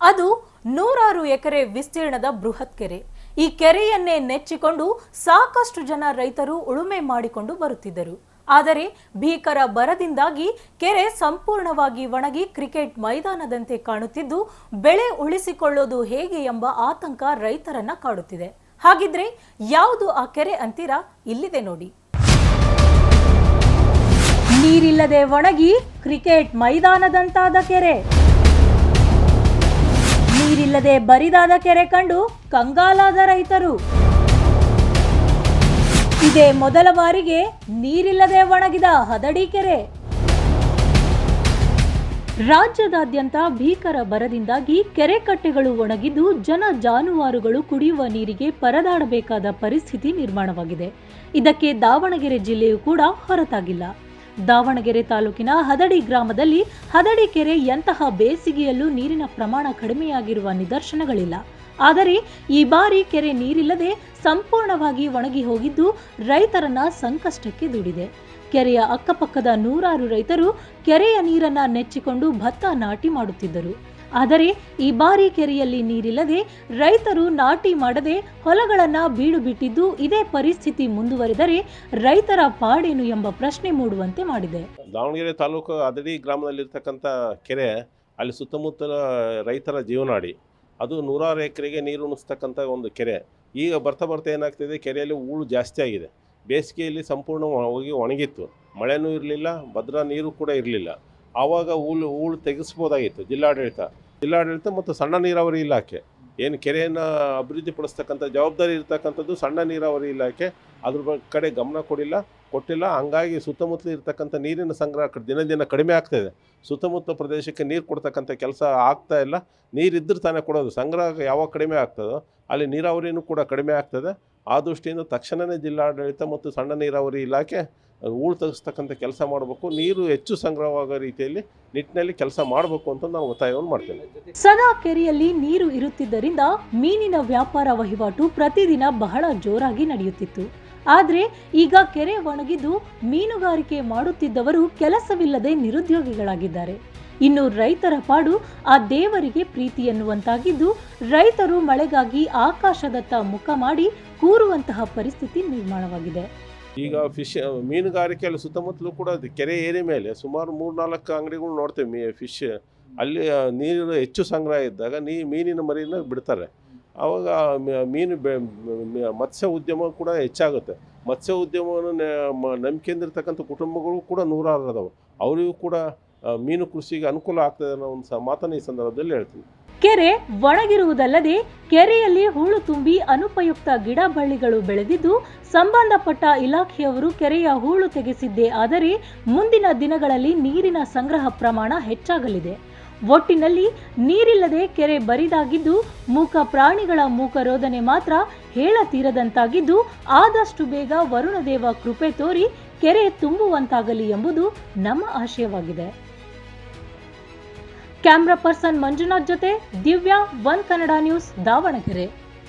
ಅದು ನೂರಾರು ಎಕರೆ ವಿಸ್ತೀರ್ಣದ ಬೃಹತ್ ಕೆರೆ. ಈ ಕೆರೆಯನ್ನೇ ನೆಚ್ಚಿಕೊಂಡು ಸಾಕಷ್ಟು ಜನ ರೈತರು ಉಳುಮೆ ಮಾಡಿಕೊಂಡು ಬರುತ್ತಿದ್ದರು. ಆದರೆ ಭೀಕರ ಬರದಿಂದಾಗಿ ಕೆರೆ ಸಂಪೂರ್ಣವಾಗಿ ಒಣಗಿ ಕ್ರಿಕೆಟ್ ಮೈದಾನದಂತೆ ಕಾಣುತ್ತಿದ್ದು ಬೆಳೆ ಉಳಿಸಿಕೊಳ್ಳೋದು ಹೇಗೆ ಎಂಬ ಆತಂಕ ರೈತರನ್ನ ಕಾಡುತ್ತಿದೆ. ಹಾಗಿದ್ರೆ ಯಾವುದು ಆ ಕೆರೆ ಅಂತೀರಾ? ಇಲ್ಲಿದೆ ನೋಡಿ. ನೀರಿಲ್ಲದೆ ಒಣಗಿ ಕ್ರಿಕೆಟ್ ಮೈದಾನದಂತಾದ ಕೆರೆ. ನೀರಿಲ್ಲದೆ ಬರಿದಾದ ಕೆರೆ ಕಂಡು ಕಂಗಾಲಾದ ರೈತರು. ಇದೇ ಮೊದಲ ಬಾರಿಗೆ ನೀರಿಲ್ಲದೆ ಒಣಗಿದ ಹದಡಿ ಕೆರೆ. ರಾಜ್ಯದಾದ್ಯಂತ ಭೀಕರ ಬರದಿಂದಾಗಿ ಕೆರೆ ಕಟ್ಟೆಗಳು ಒಣಗಿದ್ದು ಜನ ಜಾನುವಾರುಗಳು ಕುಡಿಯುವ ನೀರಿಗೆ ಪರದಾಡಬೇಕಾದ ಪರಿಸ್ಥಿತಿ ನಿರ್ಮಾಣವಾಗಿದೆ. ಇದಕ್ಕೆ ದಾವಣಗೆರೆ ಜಿಲ್ಲೆಯೂ ಕೂಡ ಹೊರತಾಗಿಲ್ಲ. ದಾವಣಗೆರೆ ತಾಲೂಕಿನ ಹದಡಿ ಗ್ರಾಮದಲ್ಲಿ ಹದಡಿ ಕೆರೆ ಎಂತಹ ಬೇಸಿಗೆಯಲ್ಲೂ ನೀರಿನ ಪ್ರಮಾಣ ಕಡಿಮೆಯಾಗಿರುವ ನಿದರ್ಶನಗಳಿಲ್ಲ. ಆದರೆ ಈ ಬಾರಿ ಕೆರೆ ನೀರಿಲ್ಲದೆ ಸಂಪೂರ್ಣವಾಗಿ ಒಣಗಿ ಹೋಗಿದ್ದು ರೈತರನ್ನ ಸಂಕಷ್ಟಕ್ಕೆ ದೂಡಿದೆ. ಕೆರೆಯ ಅಕ್ಕಪಕ್ಕದ ನೂರಾರು ರೈತರು ಕೆರೆಯ ನೀರನ್ನ ನೆಚ್ಚಿಕೊಂಡು ಭತ್ತ ನಾಟಿ ಮಾಡುತ್ತಿದ್ದರು. ಆದರೆ ಈ ಬಾರಿ ಕೆರೆಯಲ್ಲಿ ನೀರಿಲ್ಲದೆ ರೈತರು ನಾಟಿ ಮಾಡದೆ ಹೊಲಗಳನ್ನ ಬೀಡು ಬಿಟ್ಟಿದ್ದು ಇದೇ ಪರಿಸ್ಥಿತಿ ಮುಂದುವರೆದರೆ ರೈತರ ಪಾಡೇನು ಎಂಬ ಪ್ರಶ್ನೆ ಮೂಡುವಂತೆ ಮಾಡಿದೆ. ದಾವಣಗೆರೆ ತಾಲೂಕು ಹದಡಿ ಗ್ರಾಮದಲ್ಲಿರ್ತಕ್ಕಂಥ ಕೆರೆ, ಅಲ್ಲಿ ಸುತ್ತಮುತ್ತಲ ರೈತರ ಜೀವನಾಡಿ. ಅದು ನೂರಾರು ಎಕರೆಗೆ ನೀರು ಉಣಿಸ್ತಕ್ಕಂಥ ಒಂದು ಕೆರೆ. ಈಗ ಬರ್ತಾ ಏನಾಗ್ತಿದೆ, ಕೆರೆಯಲ್ಲಿ ಹೂಳು ಜಾಸ್ತಿ ಆಗಿದೆ. ಬೇಸಿಗೆಯಲ್ಲಿ ಸಂಪೂರ್ಣವಾಗಿ ಒಣಗಿತ್ತು, ಮಳೆನೂ ಇರಲಿಲ್ಲ, ಭದ್ರಾ ನೀರು ಕೂಡ ಇರಲಿಲ್ಲ. ಆವಾಗ ಹೂಳು ತೆಗೆಸ್ಬೋದಾಗಿತ್ತು ಜಿಲ್ಲಾಡಳಿತ ಮತ್ತು ಸಣ್ಣ ನೀರಾವರಿ ಇಲಾಖೆ. ಏನು ಕೆರೆಯನ್ನು ಅಭಿವೃದ್ಧಿಪಡಿಸ್ತಕ್ಕಂಥ ಜವಾಬ್ದಾರಿ ಇರ್ತಕ್ಕಂಥದ್ದು ಸಣ್ಣ ನೀರಾವರಿ ಇಲಾಖೆ, ಅದ್ರ ಕಡೆ ಗಮನ ಕೊಟ್ಟಿಲ್ಲ. ಹಂಗಾಗಿ ಸುತ್ತಮುತ್ತಲು ಇರ್ತಕ್ಕಂಥ ನೀರಿನ ಸಂಗ್ರಹ ದಿನ ಕಡಿಮೆ ಆಗ್ತಾಯಿದೆ. ಸುತ್ತಮುತ್ತ ಪ್ರದೇಶಕ್ಕೆ ನೀರು ಕೊಡ್ತಕ್ಕಂಥ ಕೆಲಸ ಆಗ್ತಾ ಇಲ್ಲ. ನೀರಿದ್ದರೆ ತಾನೇ ಕೊಡೋದು. ಸಂಗ್ರಹ ಯಾವಾಗ ಕಡಿಮೆ ಆಗ್ತದೋ ಅಲ್ಲಿ ನೀರಾವರಿನೂ ಕೂಡ ಕಡಿಮೆ ಆಗ್ತದೆ. ಆ ದೃಷ್ಟಿಯಿಂದ ತಕ್ಷಣವೇ ಜಿಲ್ಲಾಡಳಿತ ಮತ್ತು ಸಣ್ಣ ನೀರಾವರಿ ಇಲಾಖೆ ಹೂಳು ತೆಗೆಸ್ತಕ್ಕಂಥ ಕೆಲಸ ಮಾಡಬೇಕು. ನೀರು ಹೆಚ್ಚು ಸಂಗ್ರಹವಾಗೋ ರೀತಿಯಲ್ಲಿ ನಿಟ್ಟಿನಲ್ಲಿ ಕೆಲಸ ಮಾಡಬೇಕು ಅಂತ ನಾವು ಒತ್ತಾಯವನ್ನು ಮಾಡ್ತೇವೆ. ಸದಾ ಕೆರೆಯಲ್ಲಿ ನೀರು ಇರುತ್ತಿದ್ದರಿಂದ ಮೀನಿನ ವ್ಯಾಪಾರ ವಹಿವಾಟು ಪ್ರತಿದಿನ ಬಹಳ ಜೋರಾಗಿ ನಡೆಯುತ್ತಿತ್ತು. ಆದರೆ ಈಗ ಕೆರೆ ಒಣಗಿದ್ದು ಮೀನುಗಾರಿಕೆ ಮಾಡುತ್ತಿದ್ದವರು ಕೆಲಸವಿಲ್ಲದೆ ನಿರುದ್ಯೋಗಿಗಳಾಗಿದ್ದಾರೆ. ಇನ್ನು ರೈತರ ಪಾಡು ಆ ದೇವರಿಗೆ ಪ್ರೀತಿ ಎನ್ನುವಂತಾಗಿದ್ದು ರೈತರು ಮಳೆಗಾಗಿ ಆಕಾಶದತ್ತ ಮುಖ ಮಾಡಿ ಕೂರುವಂತಹ ಪರಿಸ್ಥಿತಿ ನಿರ್ಮಾಣವಾಗಿದೆ. ಈಗ ಮೀನುಗಾರಿಕೆಯಲ್ಲಿ ಸುತ್ತಮುತ್ತಲೂ ಕೂಡ ಕೆರೆ ಏರಿ ಮೇಲೆ ಸುಮಾರು 3-4 ಅಂಗಡಿಗಳು ನೋಡ್ತೇವೆ. ಫಿಶ್ ಅಲ್ಲಿ ನೀರು ಹೆಚ್ಚು ಸಂಗ್ರಹ ಇದ್ದಾಗ ಮೀನಿನ ಮರಿನ ಬಿಡ್ತಾರೆ. ಆವಾಗ ಮತ್ಸ್ಯ ಉದ್ಯಮ ಕೂಡ ಹೆಚ್ಚಾಗುತ್ತೆ. ಮತ್ಸ್ಯ ಉದ್ಯಮವನ್ನು ನಂಬಿಕೆಂದಿರ್ತಕ್ಕಂಥ ಕುಟುಂಬಗಳು ಕೂಡ ನೂರಾರು ಅದಾವೆ. ಅವರಿಗೂ ಕೂಡ ಮೀನು ಕೃಷಿಗೆ ಅನುಕೂಲ ಆಗ್ತದೆ ಅನ್ನೋ ಒಂದು ಮಾತನ್ನು ಈ ಸಂದರ್ಭದಲ್ಲಿ ಹೇಳ್ತೀನಿ. ಕೆರೆ ಒಣಗಿರುವುದಲ್ಲದೆ ಕೆರೆಯಲ್ಲಿ ಹೂಳು ತುಂಬಿ ಅನುಪಯುಕ್ತ ಗಿಡ ಬಳ್ಳಿಗಳು ಬೆಳೆದಿದ್ದು ಸಂಬಂಧಪಟ್ಟ ಇಲಾಖೆಯವರು ಕೆರೆಯ ಹೂಳು ತೆಗೆಸಿದ್ದೇ ಆದರೆ ಮುಂದಿನ ದಿನಗಳಲ್ಲಿ ನೀರಿನ ಸಂಗ್ರಹ ಪ್ರಮಾಣ ಹೆಚ್ಚಾಗಲಿದೆ. ಒಟ್ಟಿನಲ್ಲಿ ನೀರಿಲ್ಲದೆ ಕೆರೆ ಬರಿದಾಗಿದ್ದು ಮೂಕ ಪ್ರಾಣಿಗಳ ಮೂಕರೋಧನೆ ಮಾತ್ರ ಹೇಳತೀರದಂತಾಗಿದ್ದು ಆದಷ್ಟು ಬೇಗ ವರುಣದೇವ ಕೃಪೆ ತೋರಿ ಕೆರೆ ತುಂಬುವಂತಾಗಲಿ ಎಂಬುದು ನಮ್ಮ ಆಶಯವಾಗಿದೆ. ಕ್ಯಾಮ್ರಾ ಪರ್ಸನ್ ಮಂಜುನಾಥ್ ಜೊತೆ ದಿವ್ಯಾ, ಒನ್ ಕನ್ನಡ ನ್ಯೂಸ್, ದಾವಣಗೆರೆ.